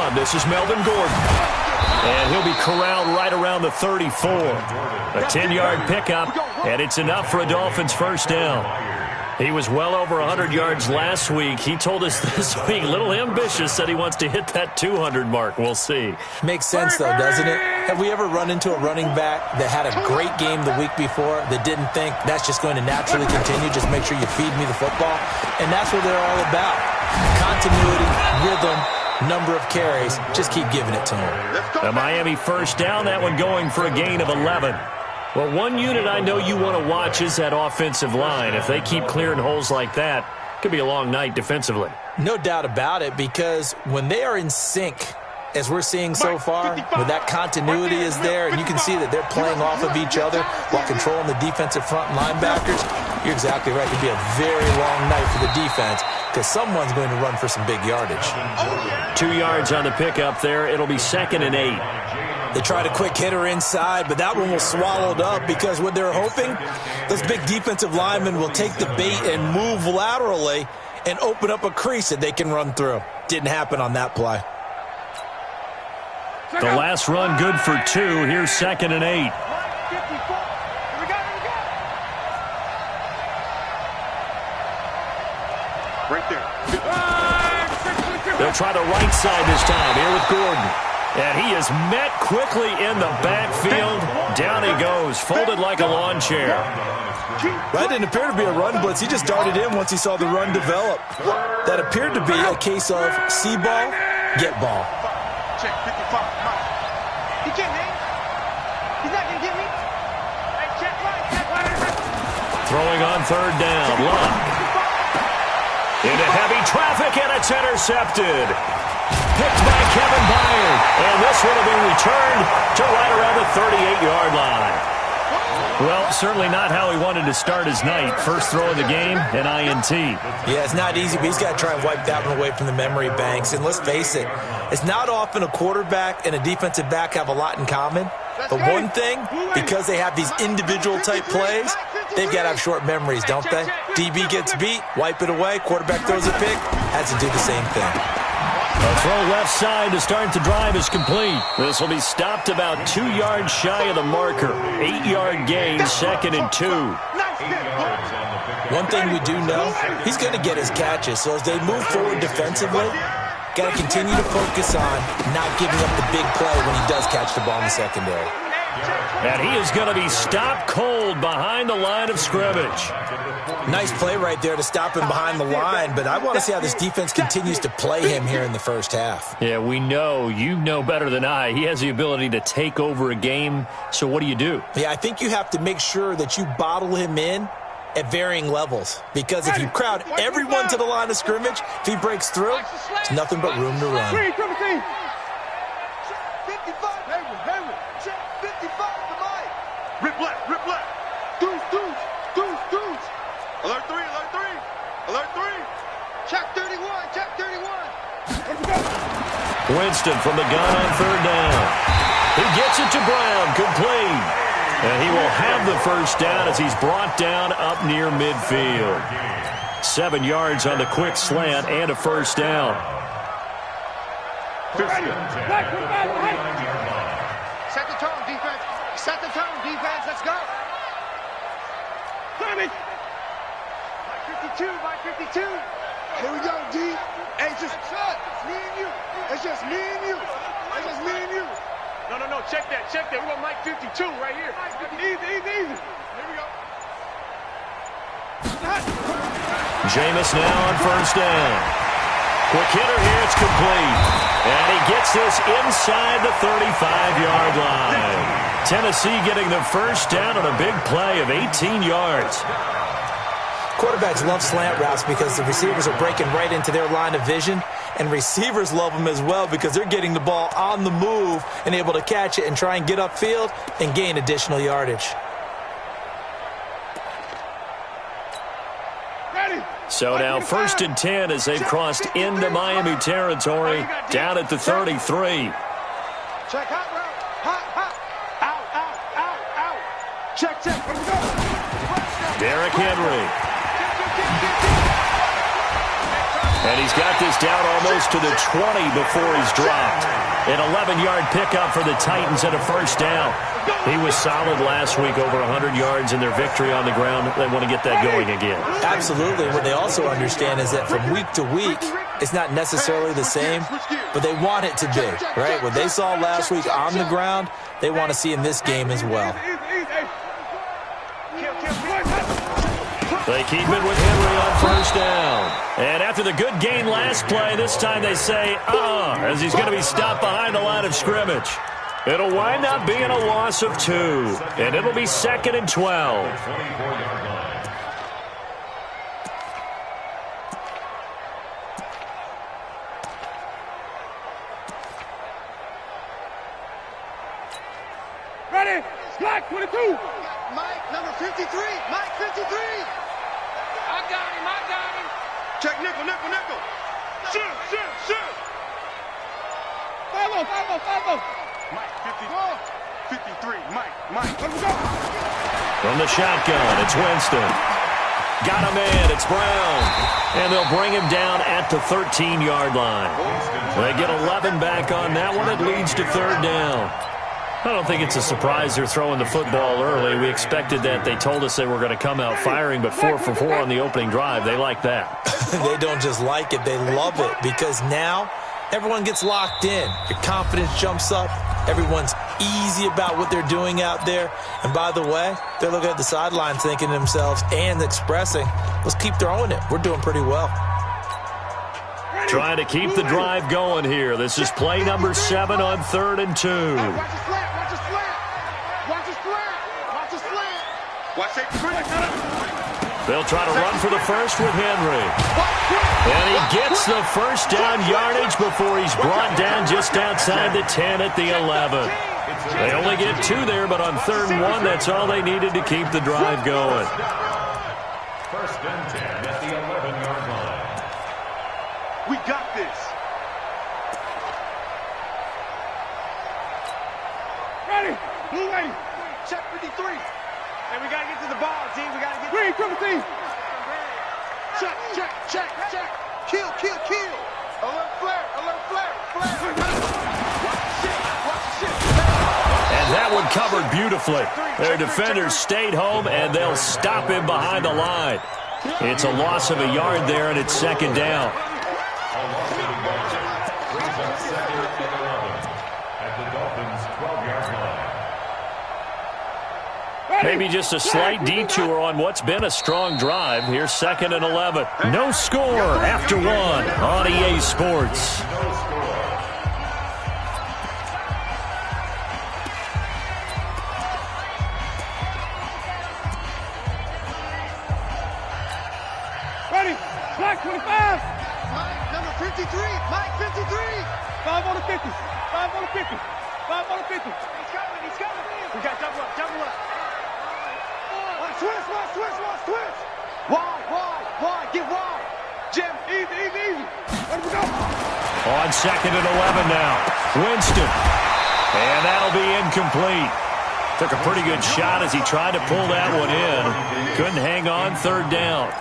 run. This is Melvin Gordon. And he'll be corralled right around the 34. A 10-yard pickup, and it's enough for a Dolphins first down. He was well over 100 yards last week. He told us this week, a little ambitious, said he wants to hit that 200 mark. We'll see. Makes sense, though, doesn't it? Have we ever run into a running back that had a great game the week before that didn't think that's just going to naturally continue? Just make sure you feed me the football. And that's what they're all about. Continuity, rhythm, number of carries. Just keep giving it to them. The Miami first down, that one going for a gain of 11. Well, one unit I know you want to watch is that offensive line. If they keep clearing holes like that, it could be a long night defensively. No doubt about it, because when they are in sync, as we're seeing so far, where that continuity is there, and you can see that they're playing off of each other while controlling the defensive front linebackers, you're exactly right. It could be a very long night for the defense because someone's going to run for some big yardage. 2 yards on the pickup there. It'll be 2nd and 8. They tried a quick hitter inside, but that one was swallowed up because what they're hoping, those big defensive linemen will take the bait and move laterally and open up a crease that they can run through. Didn't happen on that play. The last run good for 2. Here's 2nd and 8. Right there. They'll try the right side this time here with Gordon. And he is met quickly in the backfield. Down he goes, folded like a lawn chair. That didn't appear to be a run blitz. He just darted in once he saw the run develop. That appeared to be a case of see ball, get ball. Check 55. He can't hang. He's not going to get me. Hey, check right. Throwing on 3rd down. Lock. Into heavy traffic, and it's intercepted. Picked by Kevin Byard. And this one will be returned to right around the 38-yard line. Well, certainly not how he wanted to start his night. First throw of the game, an INT. Yeah, it's not easy, but he's got to try and wipe that one away from the memory banks. And let's face it, it's not often a quarterback and a defensive back have a lot in common. But one thing, because they have these individual type plays, they've got to have short memories, don't they? DB gets beat, wipe it away, quarterback throws a pick, has to do the same thing. A throw left side to start the drive is complete. This will be stopped about 2 yards shy of the marker. 8-yard gain, 2nd and 2. One thing we do know, he's going to get his catches. So as they move forward defensively, got to continue to focus on not giving up the big play when he does catch the ball in the secondary. And he is going to be stopped cold behind the line of scrimmage. Nice play right there to stop him behind the line, but I want to see how this defense continues to play him here in the first half. Yeah, we know. You know better than I. He has the ability to take over a game, so what do you do? Yeah, I think you have to make sure that you bottle him in at varying levels, because if you crowd everyone to the line of scrimmage, if he breaks through, there's nothing but room to run. Rip left, rip left. Deuce, deuce, deuce, deuce. Alert 3, alert 3. Alert 3. Check 31, check 31. Winston from the gun on 3rd down. He gets it to Brown, complete. And he will have the first down as he's brought down up near midfield. 7 yards on the quick slant and a first down. Set the tone, defense. Set the tone, defense. Let's go. By 52, by 52. Here we go, D. Hey, it's just me and you. It's just me and you. It's just me and you. No. Check that. We want Mike 52 right here. Easy. Here we go. Jameis now on first down. Quick hitter here, it's complete. And he gets this inside the 35-yard line. Tennessee getting the first down on a big play of 18 yards. Quarterbacks love slant routes because the receivers are breaking right into their line of vision, and receivers love them as well because they're getting the ball on the move and able to catch it and try and get upfield and gain additional yardage. So now 1st and 10 as they've crossed into Miami territory, down at the 33. Check hot route. Out. Check. Here we go. Derrick Henry. And he's got this down almost to the 20 before he's dropped. An 11-yard pickup for the Titans and a first down. He was solid last week, over 100 yards in their victory on the ground. They want to get that going again. Absolutely. What they also understand is that from week to week, it's not necessarily the same, but they want it to be, right? What they saw last week on the ground, they want to see in this game as well. They keep it with Henry on first down. And after the good gain last play, this time they say, as he's going to be stopped behind the line of scrimmage. It'll wind up being a loss of 2, and it'll be 2nd and 12. Ready? Slack 22. Mike, number 53. Mike, 53. I got him. Check nickel. Shoot. 5-0. Mike, 53. Mike. Let's go. From the shotgun, it's Winston. Got a man, it's Brown. And they'll bring him down at the 13-yard line. They get 11 back on that one. It leads to 3rd down. I don't think it's a surprise they're throwing the football early. We expected that. They told us they were going to come out firing, but 4 for 4 on the opening drive. They like that. They don't just like it, they love it, because now everyone gets locked in. Your confidence jumps up. Everyone's easy about what they're doing out there. And by the way, they're looking at the sidelines thinking to themselves and expressing, let's keep throwing it. We're doing pretty well. Trying to keep the drive going here. This is play number 7 on 3rd and 2. They'll try to run for the first with Henry. And he gets the first down yardage before he's brought down just outside the 10 at the 11. They only get 2 there, but on 3rd and 1, that's all they needed to keep the drive going. 1st and 10 at the 11-yard line. We got this. Ready. Blue lady. Check 53. And we got to get to the ball, team. We got to get to the team. Check. Kill. Alert flare. Watch shit. And that one covered beautifully. Their defenders stayed home, and they'll stop him behind the line. It's a loss of a yard there, and it's 2nd down. Maybe just a slight detour on what's been a strong drive. Here's 2nd and 11. No score after 1 on EA Sports. Ready. Black 25. Mike, number 53. Mike, 53. 5 on the 50. 5 on the 50. 5 on the 50. He's coming. We got double up. Switch. Wide. Get wide. Jim, easy. Let we go. On 2nd and 11 now. Winston. And that'll be incomplete. Took a pretty good shot as he tried to pull that one in. Couldn't hang on. 3rd down.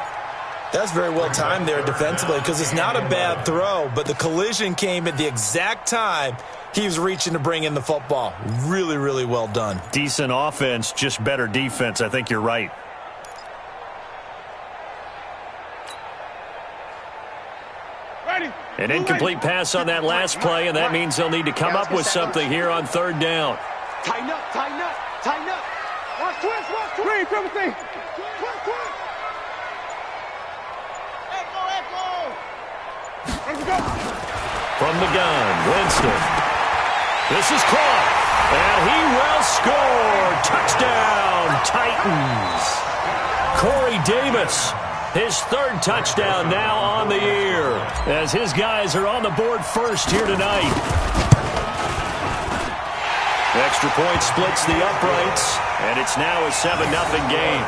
That's very well timed there defensively, because it's not a bad throw, but the collision came at the exact time he was reaching to bring in the football. Really, really well done. Decent offense, just better defense. I think you're right. Ready. An incomplete pass on that last play, and that means they'll need to come up with something here on 3rd down. Tighten up. Watch twist. Green, Timothy. Twist. From the gun, Winston. This is caught, and he will score. Touchdown, Titans. Corey Davis, his 3rd touchdown now on the year, as his guys are on the board first here tonight. Extra point splits the uprights, and it's now a 7-0 game.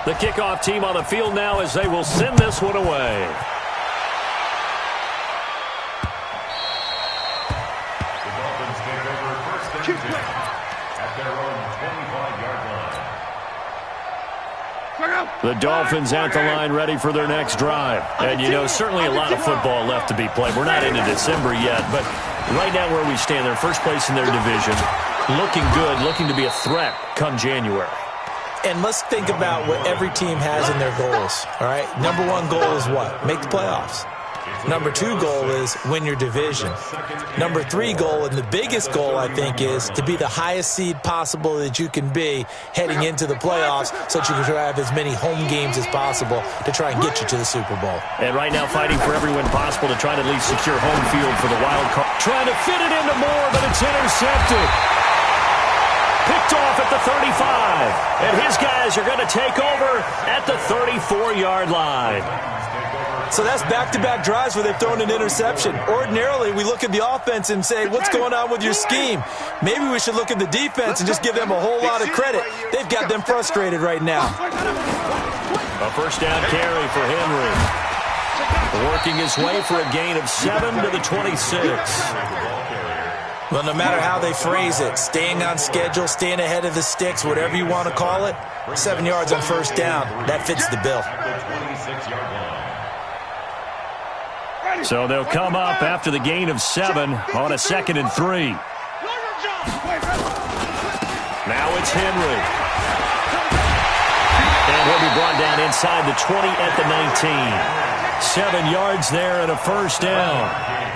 The kickoff team on the field now as they will send this one away. The Dolphins take over first and 10 at their own 25-yard line. The Dolphins at the line ready for their next drive. And, you know, certainly a lot of football left to be played. We're not into December yet, but right now where we stand, they're first place in their division. Looking good, looking to be a threat come January. And let's think about what every team has in their goals, all right? Number one goal is what? Make the playoffs. Number two goal is win your division. Number three goal, and the biggest goal, I think, is to be the highest seed possible that you can be heading into the playoffs so that you can have as many home games as possible to try and get you to the Super Bowl. And right now fighting for every win possible to try to at least secure home field for the wild card. Trying to fit it into Moore, but it's intercepted. Picked off at the 35. And his guys are going to take over at the 34-yard line. So that's back-to-back drives where they've thrown an interception. Ordinarily, we look at the offense and say, what's going on with your scheme? Maybe we should look at the defense and just give them a whole lot of credit. They've got them frustrated right now. A first down carry for Henry. Working his way for a gain of 7 to the 26. Well, no matter how they phrase it, staying on schedule, staying ahead of the sticks, whatever you want to call it, 7 yards on first down, that fits the bill. So they'll come up after the gain of 7 on a 2nd and 3. Now it's Henry. And he'll be brought down inside the 20 at the 19. 7 yards there and a first down.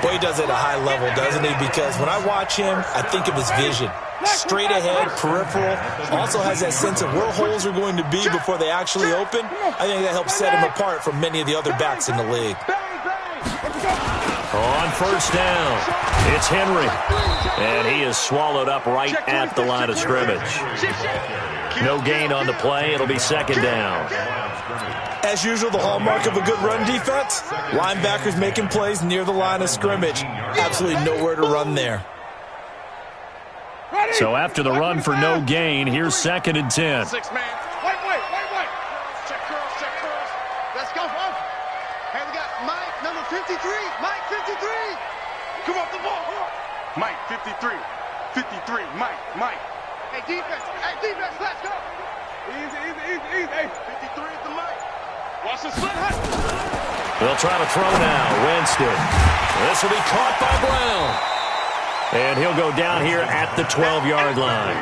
Boy, he does it at a high level, doesn't he? Because when I watch him, I think of his vision. Straight ahead, peripheral. Also has that sense of where holes are going to be before they actually open. I think that helps set him apart from many of the other backs in the league. On first down, it's Henry. And he is swallowed up right at the line of scrimmage. No gain on the play. It'll be second down. As usual, the hallmark of a good run defense, linebackers making plays near the line of scrimmage. Absolutely nowhere to run there. So after the run for no gain, here's 2nd and 10. 6 man. Wait. Check curls. Let's go. Hey, we got Mike, number 53. Mike, 53. Come off the ball. Mike, 53. 53. Mike. Hey, defense, let's go. Easy. Hey, 53 is the Mike. Watch the split. They'll try to throw now. Winston. This will be caught by Brown. And he'll go down here at the 12-yard line.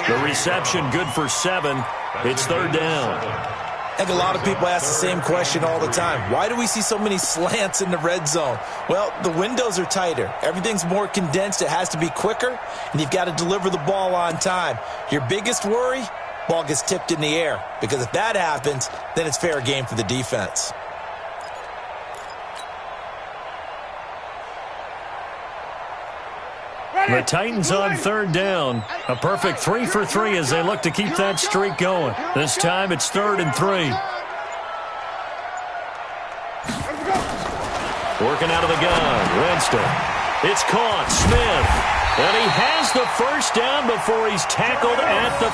The reception good for 7. It's 3rd down. I think a lot of people ask the same question all the time. Why do we see so many slants in the red zone? Well, the windows are tighter. Everything's more condensed. It has to be quicker, and you've got to deliver the ball on time. Your biggest worry? Ball gets tipped in the air, because if that happens, then it's fair game for the defense. The Titans on 3rd down. A perfect 3 for 3 as they look to keep that streak going. This time it's 3rd and 3. Working out of the gun. Winston. It's caught. Smith. And he has the first down before he's tackled at the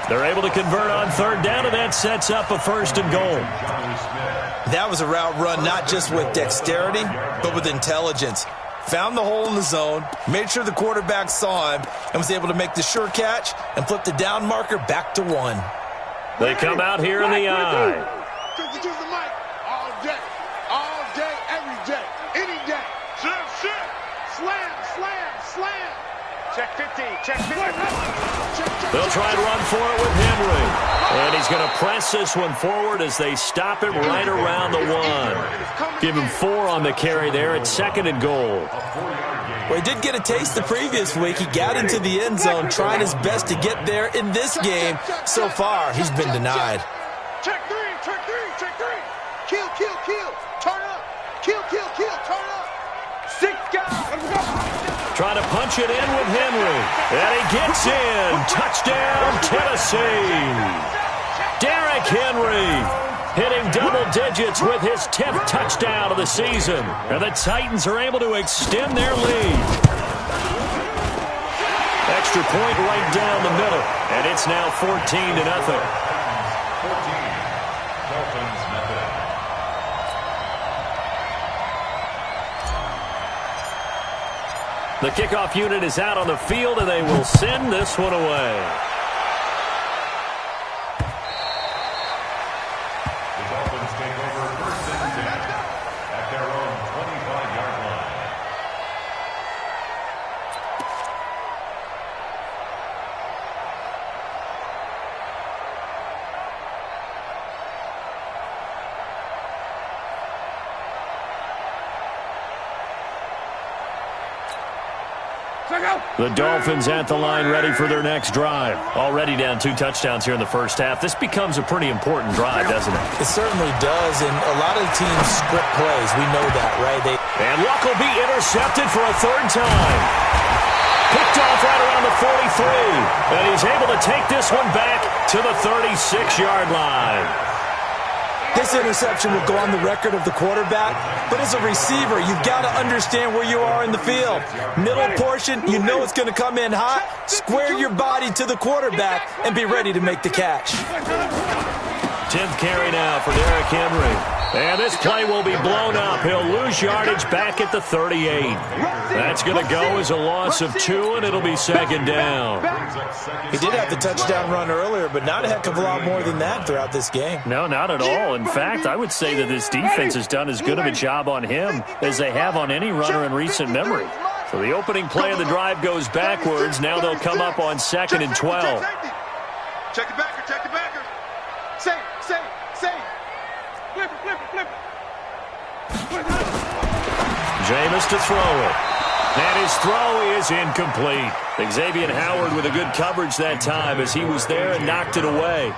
5. They're able to convert on 3rd down, and that sets up a 1st and goal. That was a route run not just with dexterity, but with intelligence. Found the hole in the zone, made sure the quarterback saw him, and was able to make the sure catch and flip the down marker back to 1. They come out here in the I. 52's the Mike. All day, every day, any day. Shit. Slam. Check 50. They'll try and run for it with Henry. And he's going to press this one forward as they stop it right around the 1. Give him 4 on the carry there at 2nd and goal. Well, he did get a taste the previous week. He got into the end zone trying his best to get there in this game. So far, he's been denied. Check 3. Kill. Turn up. Kill. Turn up. 6 guys. Let's go. Trying to punch it in with Henry. And he gets in. Touchdown, Tennessee. Derrick Henry hitting double digits with his 10th touchdown of the season. And the Titans are able to extend their lead. Extra point right down the middle. And it's now 14-0. 14, Dolphins method. The kickoff unit is out on the field, and they will send this one away. The Dolphins take over 1st and 10 at their own 25-yard line. The Dolphins at the line ready for their next drive. Already down 2 touchdowns here in the first half. This becomes a pretty important drive, doesn't it? It certainly does, and a lot of the teams script plays. We know that, right? And Luck will be intercepted for a 3rd time. Picked off right around the 43. And he's able to take this one back to the 36-yard line. This interception will go on the record of the quarterback, but as a receiver, you've got to understand where you are in the field. Middle portion, you know it's going to come in hot. Square your body to the quarterback and be ready to make the catch. 10th carry now for Derrick Henry. And this play will be blown up. He'll lose yardage back at the 38. That's going to go as a loss of 2, and it'll be 2nd down. He did have the touchdown run earlier, but not a heck of a lot more than that throughout this game. No, not at all. In fact, I would say that this defense has done as good of a job on him as they have on any runner in recent memory. So the opening play of the drive goes backwards. Now they'll come up on 2nd and 12. Check the backer, check the backer. Say. Flip it. Jameis to throw it. And his throw is incomplete. Xavier Howard with a good coverage that time as he was there and knocked it away.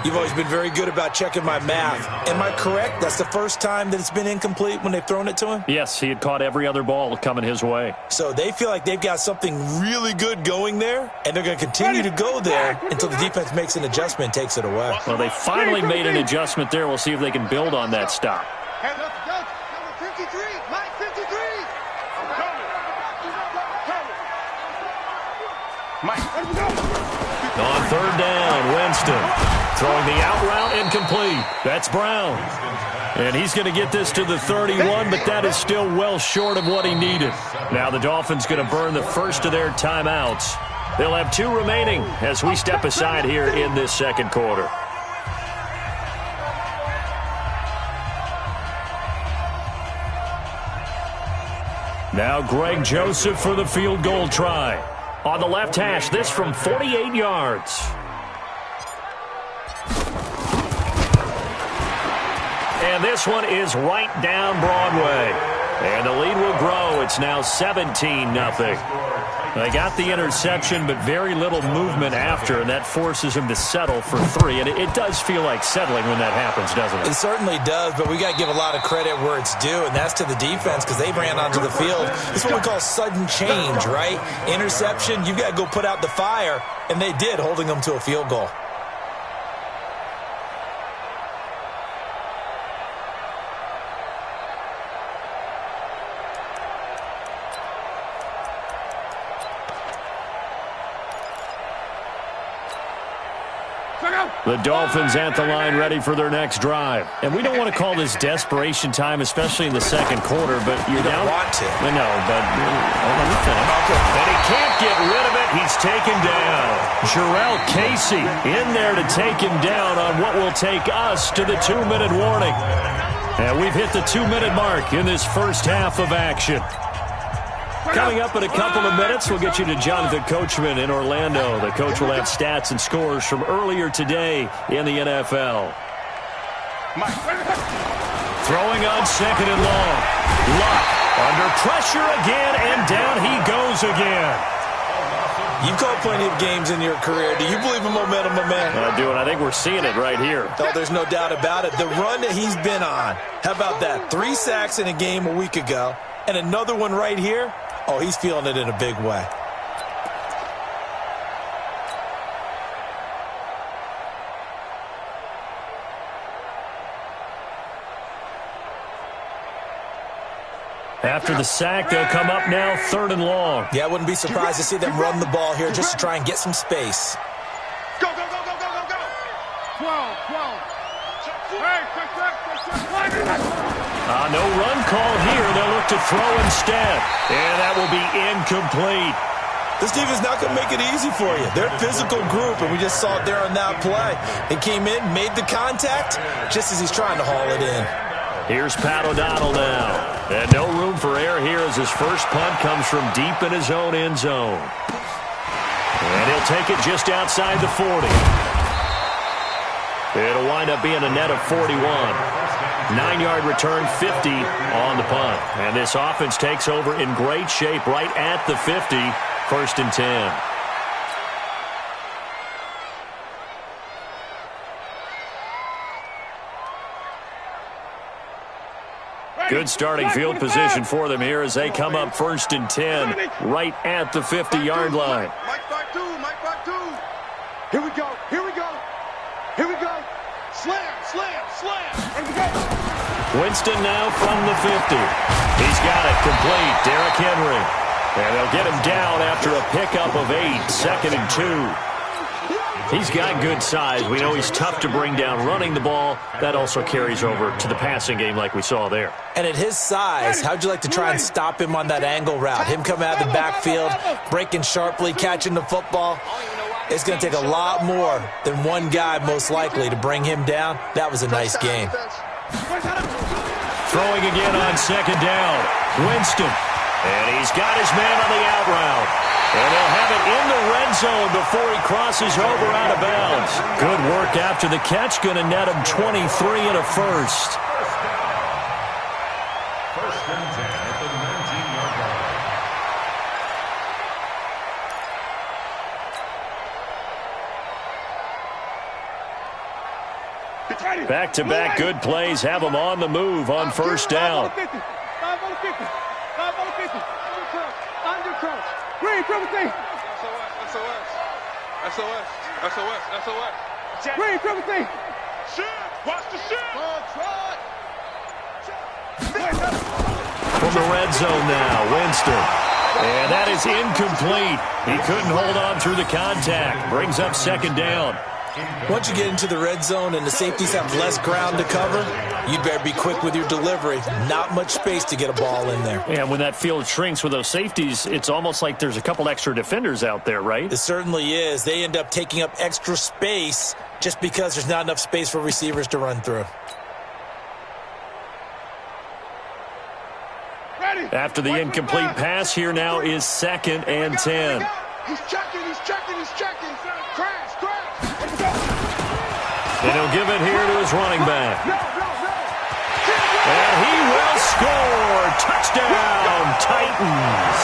You've always been very good about checking my math. Am I correct? That's the first time that it's been incomplete when they've thrown it to him? Yes, he had caught every other ball coming his way. So they feel like they've got something really good going there, and they're going to continue to go there until the defense makes an adjustment and takes it away. Well, they finally made an adjustment there. We'll see if they can build on that stop. Number 53, Mike 53. I'm coming. On 3rd down, Winston throwing the out route incomplete. That's Brown. And he's going to get this to the 31, but that is still well short of what he needed. Now the Dolphins going to burn the first of their timeouts. They'll have 2 remaining as we step aside here in this 2nd quarter. Now Greg Joseph for the field goal try. On the left hash, this from 48 yards. And this one is right down Broadway. And the lead will grow. It's now 17-0. They got the interception, but very little movement after, and that forces him to settle for 3. And it does feel like settling when that happens, doesn't it? It certainly does, but we got to give a lot of credit where it's due, and that's to the defense because they ran onto the field. This is what we call sudden change, right? Interception, you've got to go put out the fire, and they did, holding them to a field goal. The Dolphins at the line ready for their next drive. And we don't want to call this desperation time, especially in the 2nd quarter, but you're down. You don't want to. I know, but let me finish. Okay. And he can't get rid of it. He's taken down. Jarrell Casey in there to take him down on what will take us to the 2-minute warning. And we've hit the 2-minute mark in this first half of action. Coming up in a couple of minutes, we'll get you to Jonathan Coachman in Orlando. The coach will have stats and scores from earlier today in the NFL. Throwing on 2nd and long. Luck under pressure again, and down he goes again. You've called plenty of games in your career. Do you believe in momentum, my man? I do, and I think we're seeing it right here. Oh, there's no doubt about it. The run that he's been on. How about that? 3 sacks in a game a week ago, and another one right here. Oh, he's feeling it in a big way. After the sack, they'll come up now 3rd and long. Yeah, I wouldn't be surprised to see them run the ball here just to try and get some space. Go. 12. No run call here. They'll look to throw instead. And that will be incomplete. This defense not going to make it easy for you. They're a physical group, and we just saw it there on that play. He came in, made the contact, just as he's trying to haul it in. Here's Pat O'Donnell now. And no room for error here as his first punt comes from deep in his own end zone. And he'll take it just outside the 40. It'll wind up being a net of 41. 9-yard return, 50 on the punt. And this offense takes over in great shape right at the 50, 1st and 10. Good starting field position for them here as they come up 1st and 10 right at the 50-yard line. Mike back two. Here we go. Slam. And we go. Winston now from the 50. He's got it complete. Derrick Henry. And they'll get him down after a pickup of 8, 2nd and 2. He's got good size. We know he's tough to bring down running the ball. That also carries over to the passing game like we saw there. And at his size, how'd you like to try and stop him on that angle route? Him coming out of the backfield, breaking sharply, catching the football. It's going to take a lot more than one guy, most likely, to bring him down. That was a nice game. Throwing again on 2nd down. Winston. And he's got his man on the out route. And they'll have it in the red zone before he crosses over out of bounds. Good work after the catch. Going to net him 23 and a first. 1st and 10 at the 19-yard line. Back-to-back good plays have them on the move on 1st down. Green, triple T. SOS. Green, triple T. Watch the shit. From the red zone now, Winston. And that is incomplete. He couldn't hold on through the contact. Brings up 2nd down. Once you get into the red zone and the safeties have less ground to cover, you better be quick with your delivery. Not much space to get a ball in there. And when that field shrinks with those safeties, it's almost like there's a couple extra defenders out there, right? It certainly is. They end up taking up extra space just because there's not enough space for receivers to run through. After the incomplete pass, here now is 2nd and 10. He's checking. Crash. And he'll give it here to his running back. And he will score. Touchdown, Titans.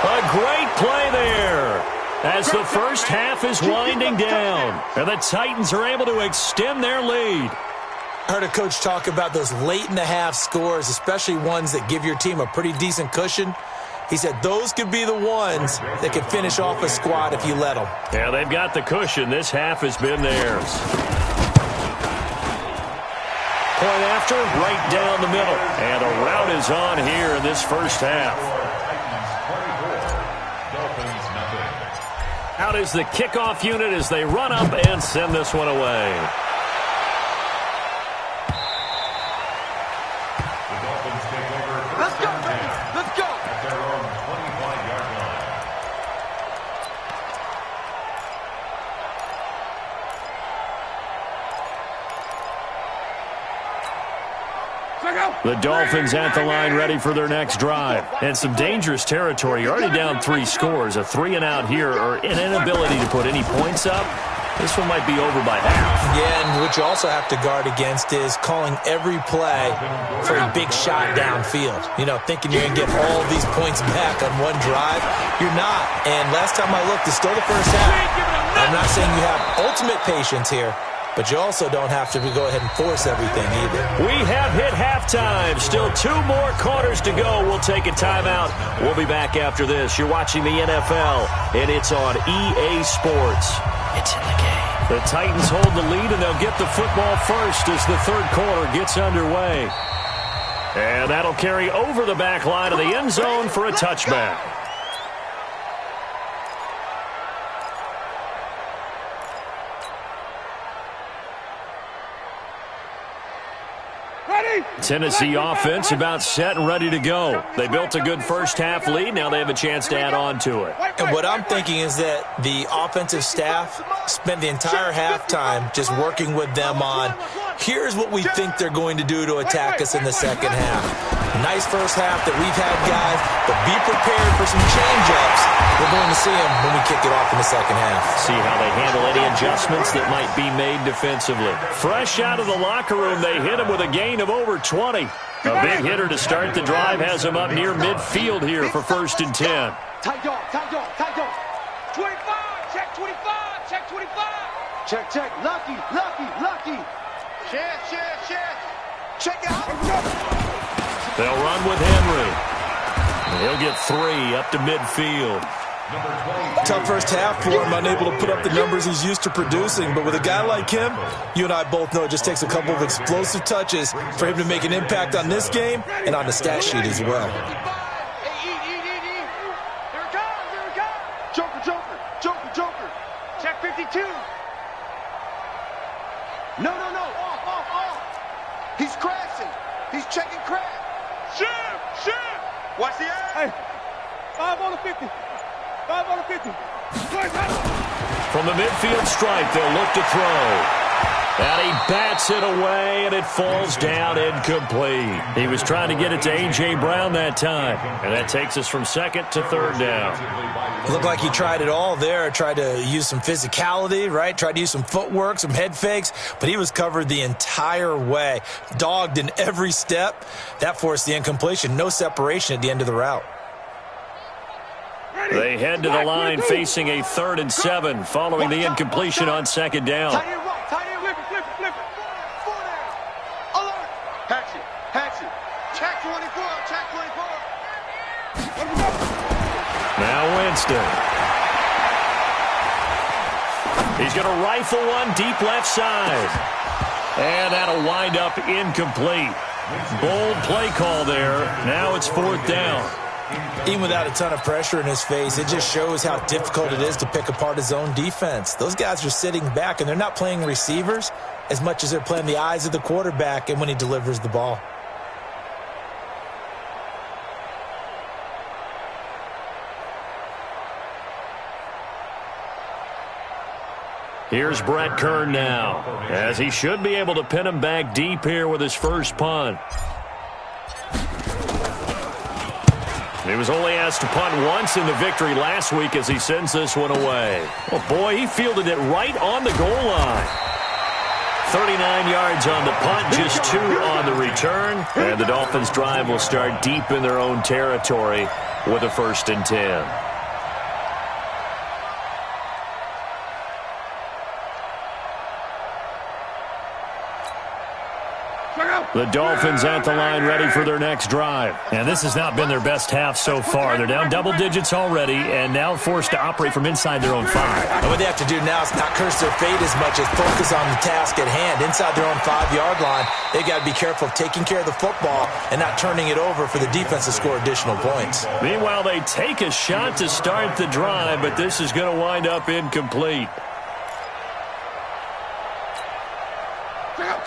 A great play there as the first half is winding down. And the Titans are able to extend their lead. I heard a coach talk about those late-in-the-half scores, especially ones that give your team a pretty decent cushion. He said those could be the ones that could finish off a squad if you let them. Yeah, they've got the cushion. This half has been theirs. Point after, right down the middle. And a rout is on here in this first half. Out is the kickoff unit as they run up and send this one away. Let's go. At their own 25-yard line. The Dolphins at the line ready for their next drive. And some dangerous territory. You're already down 3 scores. A 3-and-out here or an inability to put any points up. This one might be over by half. Yeah, and what you also have to guard against is calling every play for a big shot downfield. You know, thinking you're going to get all these points back on one drive. You're not. And last time I looked, it's still the first half. I'm not saying you have ultimate patience here, but you also don't have to go ahead and force everything either. We have hit halftime. Still 2 more quarters to go. We'll take a timeout. We'll be back after this. You're watching the NFL, and it's on EA Sports. It's in the game. The Titans hold the lead, and they'll get the football first as the third quarter gets underway. And that'll carry over the back line of the end zone for a touchback. Tennessee offense about set and ready to go. They built a good first-half lead. Now they have a chance to add on to it. And what I'm thinking is that the offensive staff spent the entire halftime just working with them on, here's what we think they're going to do to attack us in the second half. Nice first half that we've had, guys, but be prepared for some change-ups. We're going to see them when we kick it off in the second half. See how they handle any adjustments that might be made defensively. Fresh out of the locker room, they hit him with a gain of over 20. A big hitter to start the drive has him up near midfield here for 1st and 10. Tight dog, tight dog, tight dog. 25, check 25, check 25. Check, check, lucky, lucky, lucky. Chance, chance, chance. Check it out. They'll run with Henry. And he'll get 3 up to midfield. Tough first half for him, unable to put up the numbers he's used to producing. But with a guy like him, you and I both know it just takes a couple of explosive touches for him to make an impact on this game and on the stat sheet as well. Joker, Joker, Joker, Joker. Check 52. No, no, no. Off. He's crashing. He's checking crash. Shoot. Watch the eye. Hey, 5 on the 50. 5 on the 50. From the midfield stripe, they'll look to throw. And he bats it away, and it falls down incomplete. He was trying to get it to A.J. Brown that time. And that takes us from 2nd to 3rd down. Looked like he tried it all there, tried to use some physicality, right? Tried to use some footwork, some head fakes, but he was covered the entire way. Dogged in every step. That forced the incompletion. No separation at the end of the route. They head to the line facing a 3rd and 7 following the incompletion on 2nd down. Tight end right, tight end, flip it. 4 down. Alert. Hatchet. Check 24, check 24. Now Winston. He's going to rifle one deep left side. And that'll wind up incomplete. Bold play call there. Now it's 4th down. Even without a ton of pressure in his face, it just shows how difficult it is to pick apart his own defense. Those guys are sitting back, and they're not playing receivers as much as they're playing the eyes of the quarterback and when he delivers the ball. Here's Brett Kern now, as he should be able to pin him back deep here with his first punt. He was only asked to punt once in the victory last week as he sends this one away. Oh, boy, he fielded it right on the goal line. 39 yards on the punt, just 2 on the return. And the Dolphins' drive will start deep in their own territory with a 1st and 10. The Dolphins at the line ready for their next drive. And this has not been their best half so far. They're down double digits already and now forced to operate from inside their own 5. And what they have to do now is not curse their fate as much as focus on the task at hand. Inside their own 5-yard line, they've got to be careful of taking care of the football and not turning it over for the defense to score additional points. Meanwhile, they take a shot to start the drive, but this is going to wind up incomplete.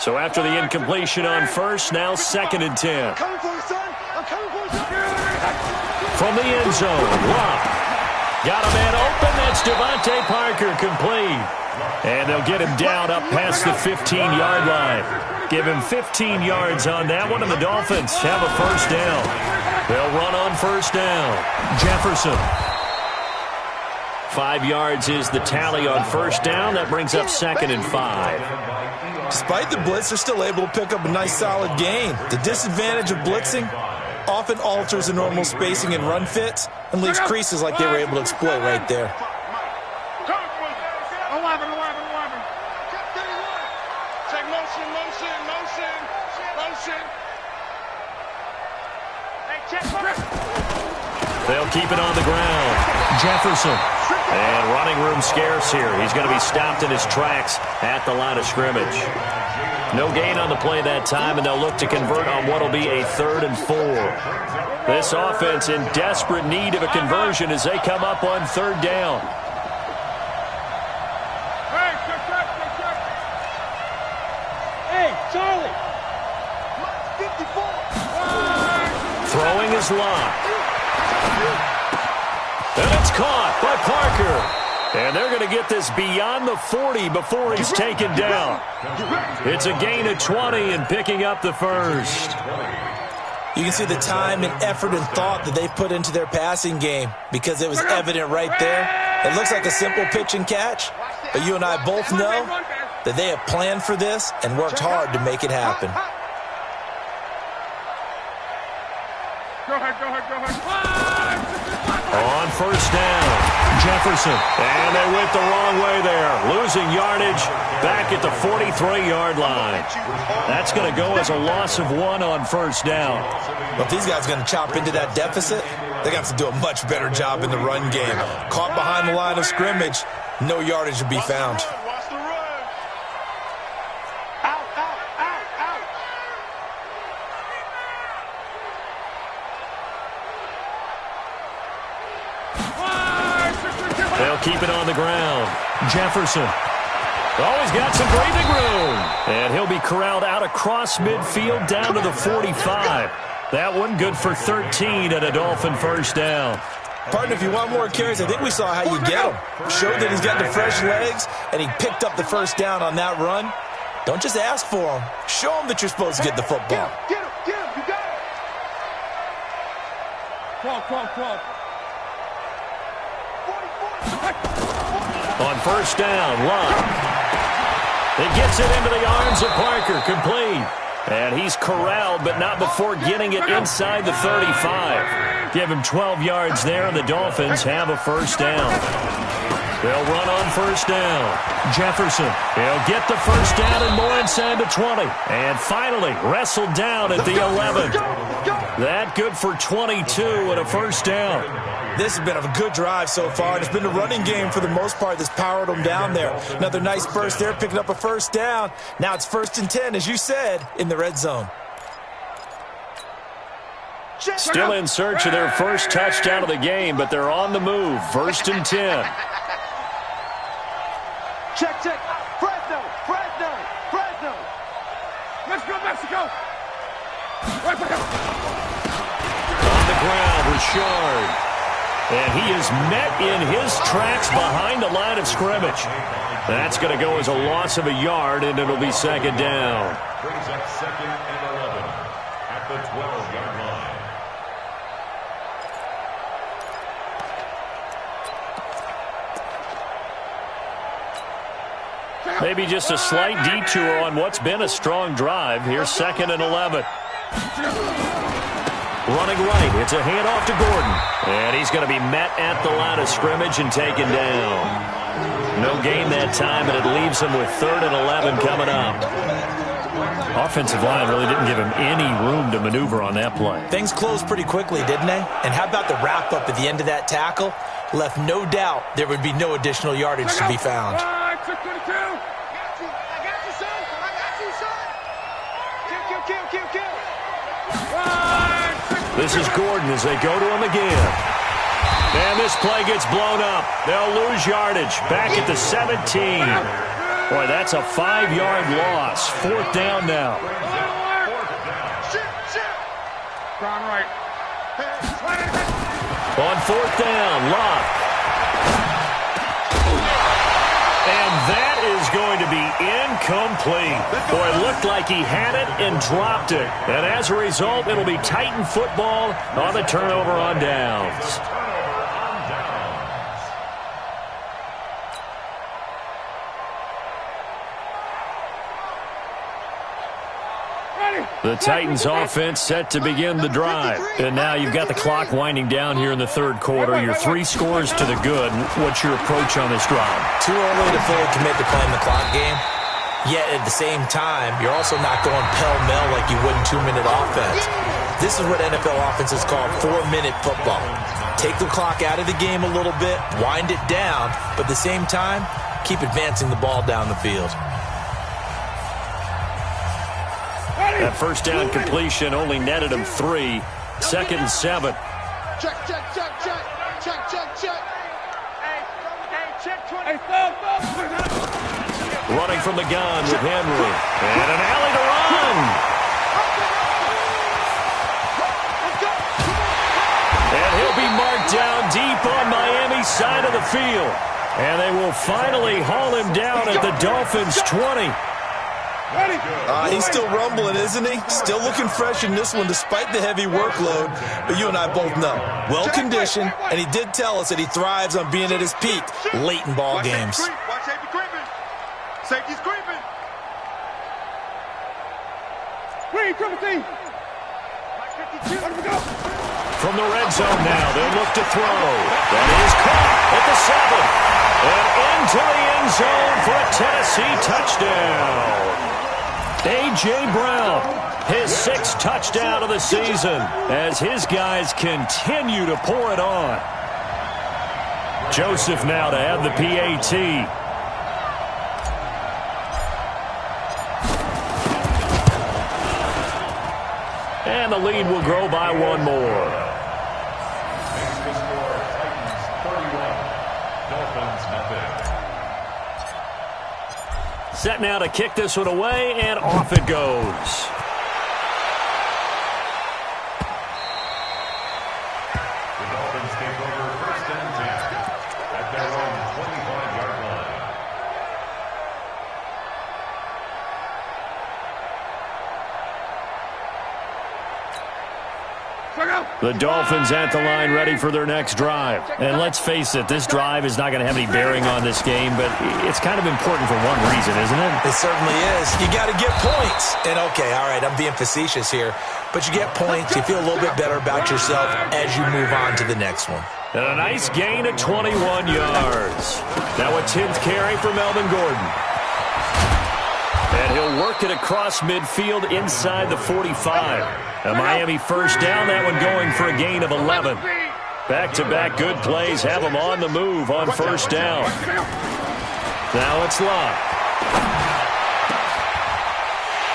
So after the incompletion on first, now 2nd and 10. I'm coming for you, son. I'm coming for you, son. From the end zone, Locke. Got a man open. That's Devontae Parker, complete. And they'll get him down up past the 15-yard line. Give him 15 yards on that one, and the Dolphins have a 1st down. They'll run on 1st down. Jefferson. 5 yards is the tally on 1st down. That brings up 2nd and 5. Despite the blitz, they're still able to pick up a nice solid gain. The disadvantage of blitzing often alters the normal spacing and run fits and leaves creases like they were able to exploit right there. 11. Check motion. Hey, check. They'll keep it on the ground. Jefferson. And running room scarce here. He's going to be stopped in his tracks at the line of scrimmage. No gain on the play that time, and they'll look to convert on what will be a 3rd and 4. This offense in desperate need of a conversion as they come up on 3rd down. Hey, Charlie. Throwing his lock. And it's caught by Parker. And they're going to get this beyond the 40 before he's taken down. It's a gain of 20 and picking up the first. You can see the time and effort and thought that they put into their passing game because it was evident right there. It looks like a simple pitch and catch, but you and I both know that they have planned for this and worked hard to make it happen. Go ahead. On first down, Jefferson. And they went the wrong way there. Losing yardage back at the 43-yard line. That's going to go as a loss of 1 on first down. But if these guys are going to chop into that deficit, they're going to have to do a much better job in the run game. Caught behind the line of scrimmage, no yardage to be found. Watch the run. Out. They'll keep it on the ground. Jefferson. Oh, he's got some breathing room. And he'll be corralled out across midfield down to the 45. That one good for 13 and a Dolphin first down. Partner, if you want more carries, I think we saw how you get him. Showed that he's got the fresh legs, and he picked up the first down on that run. Don't just ask for him. Show him that you're supposed to get the football. Get him. You got it. Crawl. On first down, Love. He gets it into the arms of Parker, complete. And he's corralled, but not before getting it inside the 35. Give him 12 yards there, and the Dolphins have a first down. They'll run on first down. Jefferson, he'll get the first down and more inside the 20. And finally, wrestled down at the 11. That good for 22 and a first down. This has been a good drive so far, and it's been a running game for the most part that's powered them down there. Another nice burst there, picking up a first down. Now it's 1st and 10, as you said, in the red zone. Still in search of their first touchdown of the game, but they're on the move. 1st and 10. Check. Fresno. Let's go, Mexico. On the ground, Richard. And he is met in his tracks behind the line of scrimmage. That's going to go as a loss of a yard, and it'll be second down. Brings up 2nd and 11 at the 12-yard line. Maybe just a slight detour on what's been a strong drive. Here's 2nd and 11. Running right, it's a handoff to Gordon. And he's going to be met at the line of scrimmage and taken down. No gain that time, and it leaves him with 3rd and 11 coming up. Offensive line really didn't give him any room to maneuver on that play. Things closed pretty quickly, didn't they? And how about the wrap-up at the end of that tackle? Left no doubt there would be no additional yardage to be found. I got you, son. Kill. This is Gordon as they go to him again. And this play gets blown up. They'll lose yardage back at the 17. Boy, that's a 5-yard loss. 4th down now. Gone right. On 4th down, Locke. And that is going to be incomplete. Boy, it looked like he had it and dropped it. And as a result, it'll be Titan football on the turnover on downs. The Titans offense set to begin the drive. And now you've got the clock winding down here in the 3rd quarter. Your 3 scores to the good. What's your approach on this drive? Too early to fully commit to playing the clock game. Yet at the same time, you're also not going pell-mell like you would in 2-minute offense. This is what NFL offenses call 4-minute football. Take the clock out of the game a little bit, wind it down, but at the same time, keep advancing the ball down the field. That first down completion only netted him 3. 2nd and 7. Check. Hey, check 20. Running from the gun with Henry. And an alley to run. side of the field. And they will finally haul him down at the Dolphins' 20. He's still rumbling, isn't he? Still looking fresh in this one despite the heavy workload. But you and I both know, well-conditioned, and he did tell us that he thrives on being at his peak late in ball games. Watch safety creeping. Safety's creeping. Green, triple T. From the red zone now, they'll look to throw. That is caught at the 7. And into the end zone for a Tennessee touchdown. A.J. Brown, his 6th touchdown of the season as his guys continue to pour it on. Joseph now to add the PAT. And the lead will grow by 1 more. Makes the score Titans 31, Dolphins nothing. Set now to kick this one away, and off it goes. The Dolphins take over 1st and 10 at their own 25-yard line. The Dolphins at the line ready for their next drive. And let's face it, this drive is not going to have any bearing on this game, but it's kind of important for one reason, isn't it? It certainly is. You got to get points. And, okay, all right, I'm being facetious here. But you get points, you feel a little bit better about yourself as you move on to the next one. And a nice gain of 21 yards. Now a 10th carry for Melvin Gordon. And he'll work it across midfield inside the 45. A Miami first down, that one going for a gain of 11. Back-to-back good plays have them on the move on first down. Now it's Locke.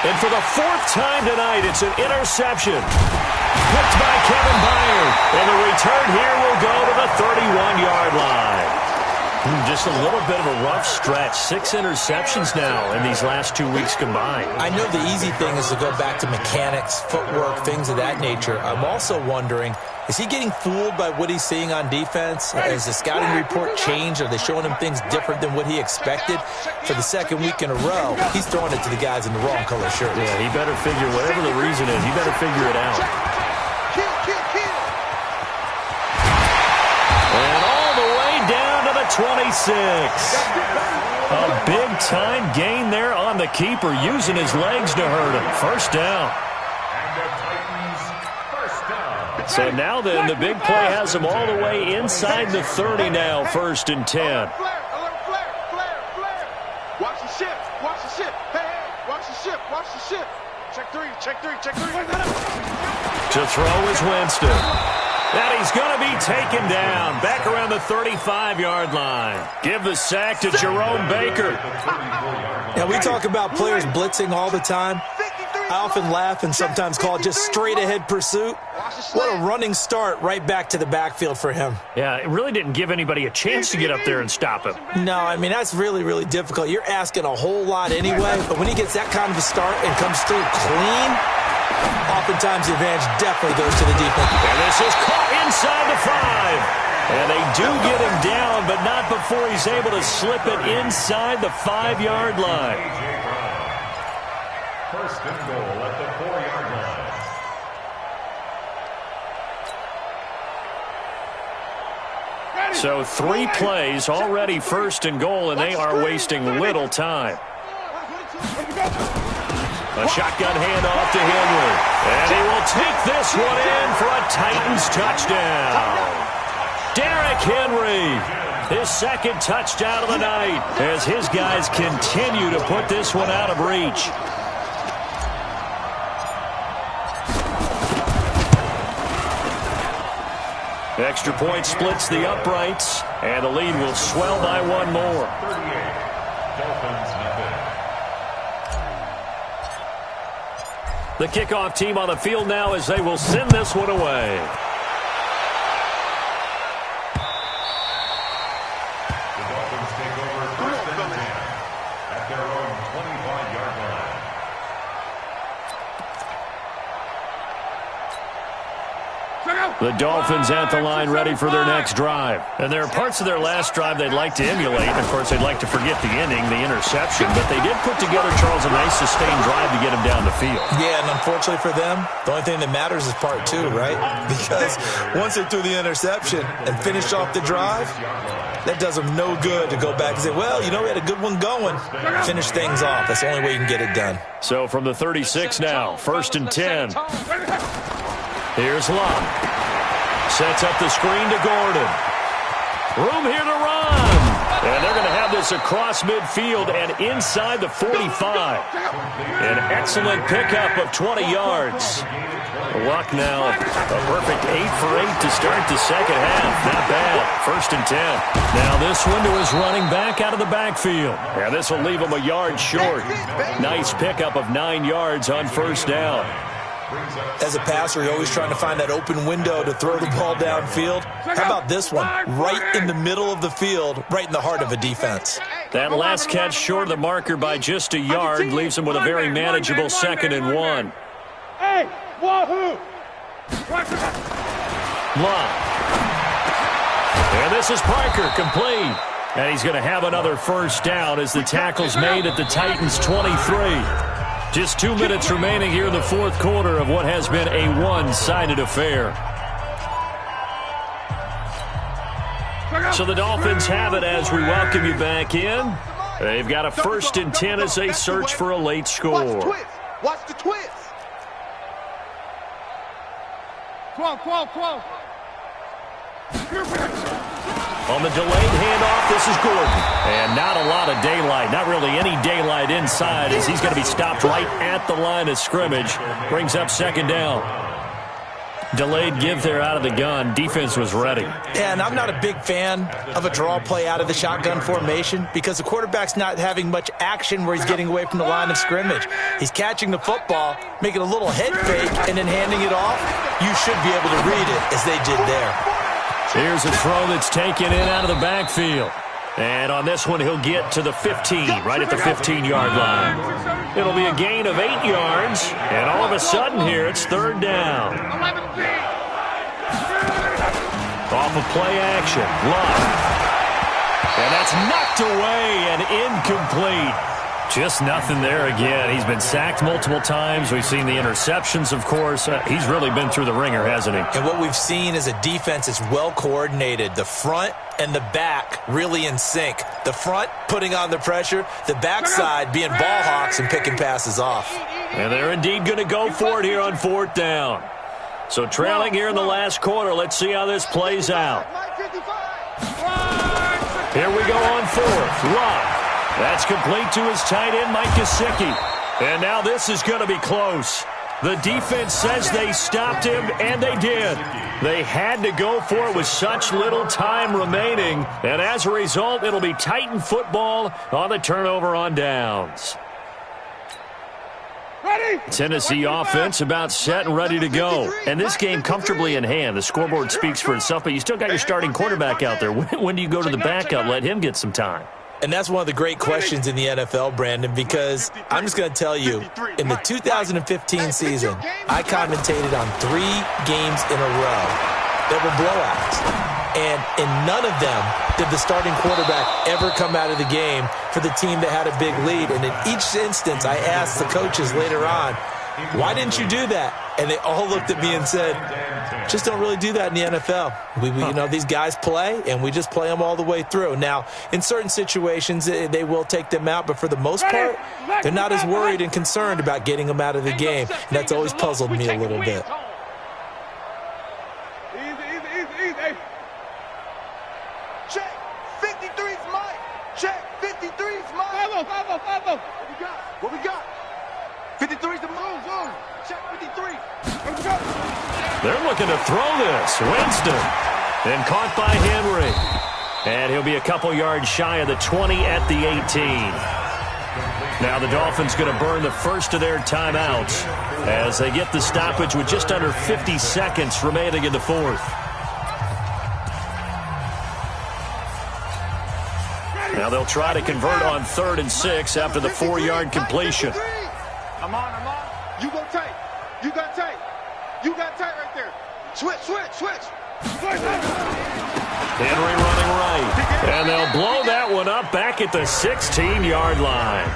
And for the 4th time tonight, it's an interception. Picked by Kevin Byard. And the return here will go to the 31-yard line. Just a little bit of a rough stretch. 6 interceptions now in these last 2 weeks combined. I know the easy thing is to go back to mechanics, footwork, things of that nature. I'm also wondering, is he getting fooled by what he's seeing on defense? Has the scouting report changed? Are they showing him things different than what he expected? For the 2nd week in a row, he's throwing it to the guys in the wrong color shirt. Yeah, he better figure, whatever the reason is, he better figure it out. And all the way down to the 26. A big-time gain there on the keeper, using his legs to hurt him. First down. And the Titans first down. So now then, the big play has them all the way inside the 30 now, 1st and 10. Watch the ship, watch the ship. Hey, watch the ship, watch the ship. Check 3, check 3, check 3. To throw is Winston. And he's going to be taken down back around the 35-yard line. Give the sack to Jerome Baker. Now, we talk about players blitzing all the time. I often laugh and sometimes call it just straight-ahead pursuit. What a running start right back to the backfield for him. Yeah, it really didn't give anybody a chance to get up there and stop him. No, I mean, that's really, really difficult. You're asking a whole lot anyway, but when he gets that kind of a start and comes through clean, oftentimes the advantage definitely goes to the defense. And this is caught inside the 5. And they do get him down, but not before he's able to slip it inside the 5-yard line. First and goal at the 4-yard line. So 3 plays already 1st and goal, and they are wasting little time. A shotgun handoff to Henry. And he will take this one in for a Titans touchdown. Derrick Henry, his 2nd touchdown of the night, as his guys continue to put this one out of reach. Extra point splits the uprights, and the lead will swell by 1 more. 38, Dolphins nothing. The kickoff team on the field now as they will send this one away. The Dolphins take over 1st and 10 at their own 25-yard line. The Dolphins at the line ready for their next drive. And there are parts of their last drive they'd like to emulate. Of course, they'd like to forget the inning, the interception. But they did put together, Charles, a nice sustained drive to get him down the field. Yeah, and unfortunately for them, the only thing that matters is part two, right? Because once they threw the interception and finished off the drive, that does them no good to go back and say, well, you know, we had a good one going. Finish things off. That's the only way you can get it done. So from the 36 now, 1st and 10. Here's Love. Sets up the screen to Gordon. Room here to run. And they're going to have this across midfield and inside the 45. An excellent pickup of 20 yards. Luck now, a perfect 8 for 8 to start the second half. Not bad. 1st and 10. Now this window is running back out of the backfield. And this will leave him a yard short. Nice pickup of 9 yards on 1st down. As a passer, you're always trying to find that open window to throw the ball downfield. How about this one? Right in the middle of the field, right in the heart of a defense. That last catch short of the marker by just a yard leaves him with a very manageable 2nd and 1. Hey, wahoo! Love. And this is Parker, complete. And he's going to have another 1st down as the tackle's made at the Titans' 23. Just 2 minutes remaining here in the 4th quarter of what has been a one-sided affair. So the Dolphins have it as we welcome you back in. They've got a 1st and 10 as they search for a late score. Watch the twist. 12. On the delayed handoff, this is Gordon. And not a lot of daylight, not really any daylight inside as he's going to be stopped right at the line of scrimmage. Brings up 2nd down. Delayed give there out of the gun. Defense was ready. Yeah, and I'm not a big fan of a draw play out of the shotgun formation because the quarterback's not having much action where he's getting away from the line of scrimmage. He's catching the football, making a little head fake, and then handing it off. You should be able to read it as they did there. Here's a throw that's taken in out of the backfield. And on this one, he'll get to the 15, right at the 15-yard line. It'll be a gain of 8 yards, and all of a sudden here, it's 3rd down. Off of play action, Love. And that's knocked away and incomplete. Just nothing there again. He's been sacked multiple times. We've seen the interceptions, of course. He's really been through the ringer, hasn't he? And what we've seen is a defense that's well coordinated. The front and the back really in sync. The front putting on the pressure, the backside being ball hawks and picking passes off. And they're indeed going to go for it here on 4th down. So trailing here in the last quarter. Let's see how this plays out. Here we go on 4th. Love. That's complete to his tight end, Mike Gesicki. And now this is going to be close. The defense says they stopped him, and they did. They had to go for it with such little time remaining. And as a result, it'll be Titan football on the turnover on downs. Tennessee offense about set and ready to go. And this game comfortably in hand. The scoreboard speaks for itself, but you still got your starting quarterback out there. When do you go to the backup, let him get some time? And that's one of the great questions in the NFL, Brandon, because I'm just going to tell you, in the 2015 season, I commentated on 3 games in a row that were blowouts. And in none of them did the starting quarterback ever come out of the game for the team that had a big lead. And in each instance, I asked the coaches later on, why didn't you do that? And they all looked at me and said, just don't really do that in the NFL. You know, these guys play, and we just play them all the way through. Now, in certain situations, they will take them out, but for the most part, they're not as worried and concerned about getting them out of the game. And that's always puzzled me a little bit. Easy. Check. 53's Mike. Check. 53's Mike. Follow. What we got? 53's the move. Check 53. They're looking to throw this. Winston. And caught by Henry. And he'll be a couple yards shy of the 20 at the 18. Now the Dolphins going to burn the first of their timeouts as they get the stoppage with just under 50 seconds remaining in the 4th. Now they'll try to convert on 3rd and 6 after the 4-yard completion. I'm on. You go tight. You got tight right there. Switch. Henry running right. And they'll blow that one up back at the 16-yard line.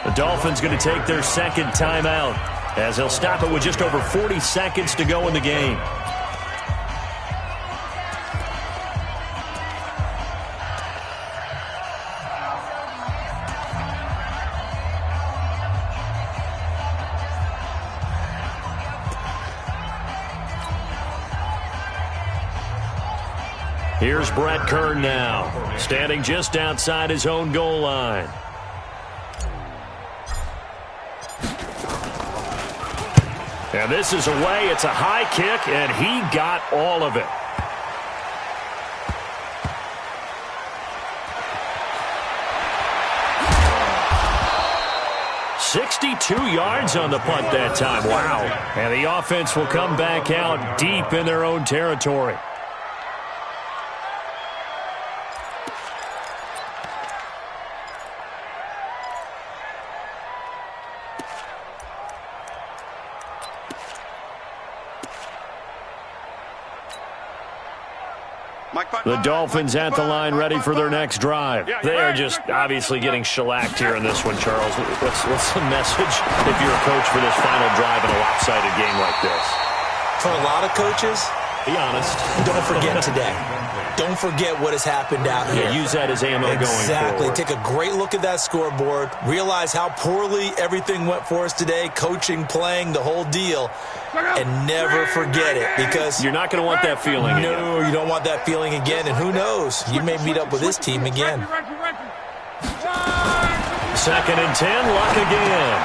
The Dolphins going to take their second timeout as they'll stop it with just over 40 seconds to go in the game. Here's Brett Kern now, standing just outside his own goal line. And this is away. It's a high kick, and he got all of it. "62 yards on the punt that time. Wow. And the offense will come back out deep in their own territory. The Dolphins at the line ready for their next drive. They are just obviously getting shellacked here in this one, Charles. What's the message if you're a coach for this final drive in a lopsided game like this? For a lot of coaches, be honest. Don't forget today. Don't forget what has happened out here. Use that as ammo going forward. Exactly. Take a great look at that scoreboard. Realize how poorly everything went for us today. Coaching, playing, the whole deal. And never forget it, because you're not going to want that feeling again. No, you don't want that feeling again. And who knows? You may meet up with this team again. 2nd and 10, Luck again.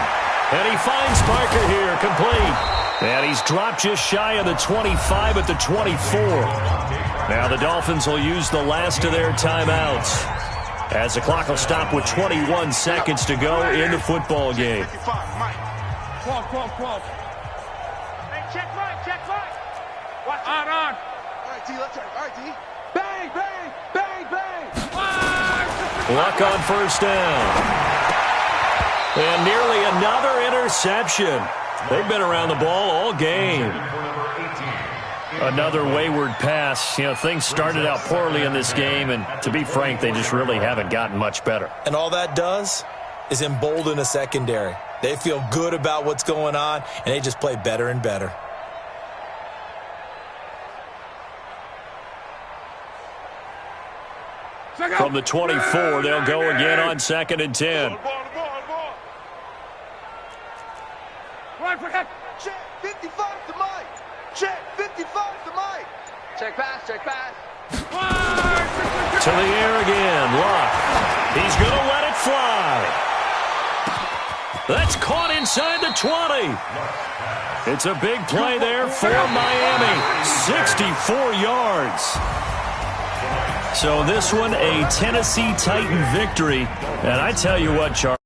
And he finds Parker here, complete. And he's dropped just shy of the 25 at the 24. Now the Dolphins will use the last of their timeouts as the clock will stop with 21 seconds to go in the football game. Check Mike. Watch on. All right, D, let's turn. All right, D. Bang. Luck on first down. And nearly another interception. They've been around the ball all game. Another wayward pass. You know, things started out poorly in this game, and to be frank, they just really haven't gotten much better. And all that does is embolden a secondary. They feel good about what's going on, and they just play better and better. From the 24, they'll go again on 2nd and 10. Check 55 to Mike. Check 55 to Mike. Check pass. To the air again, Luck. He's going to let it fly. That's caught inside the 20. It's a big play there for Miami. 64 yards. So this one, a Tennessee Titan victory. And I tell you what, Charles.